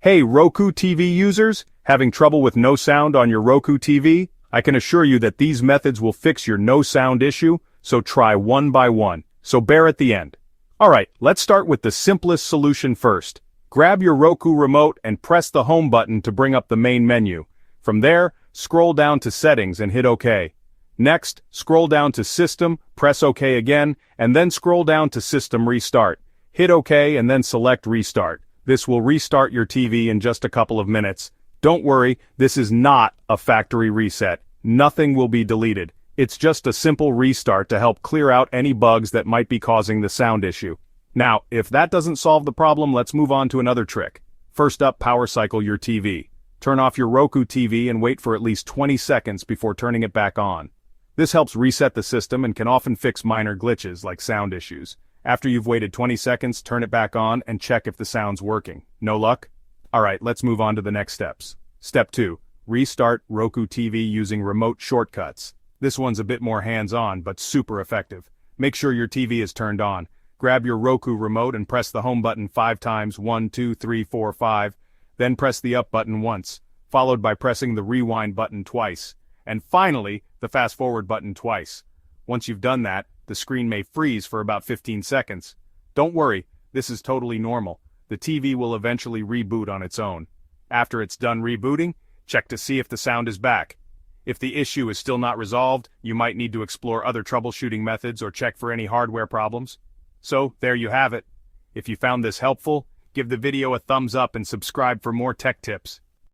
Hey Roku TV users, having trouble with no sound on your Roku TV? I can assure you that these methods will fix your no sound issue, so try one by one, so bear at the end. Alright, let's start with the simplest solution first. Grab your Roku remote and press the home button to bring up the main menu. From there, scroll down to settings and hit OK. Next, scroll down to system, press OK again, and then scroll down to system restart. Hit OK and then select restart. This will restart your TV in just a couple of minutes. Don't worry, this is not a factory reset. Nothing will be deleted. It's just a simple restart to help clear out any bugs that might be causing the sound issue. Now, if that doesn't solve the problem, let's move on to another trick. First up, power cycle your TV. Turn off your Roku TV and wait for at least 20 seconds before turning it back on. This helps reset the system and can often fix minor glitches like sound issues. After you've waited 20 seconds, turn it back on and check if the sound's working. No luck? Alright, let's move on to the next steps. Step 2. Restart Roku TV using remote shortcuts. This one's a bit more hands-on, but super effective. Make sure your TV is turned on. Grab your Roku remote and press the home button 5 times, 1, 2, 3, 4, 5. Then press the up button once, followed by pressing the rewind button twice. And finally, the fast forward button twice. Once you've done that, the screen may freeze for about 15 seconds. Don't worry, this is totally normal. The TV will eventually reboot on its own. After it's done rebooting, check to see if the sound is back. If the issue is still not resolved, you might need to explore other troubleshooting methods or check for any hardware problems. So, there you have it. If you found this helpful, give the video a thumbs up and subscribe for more tech tips.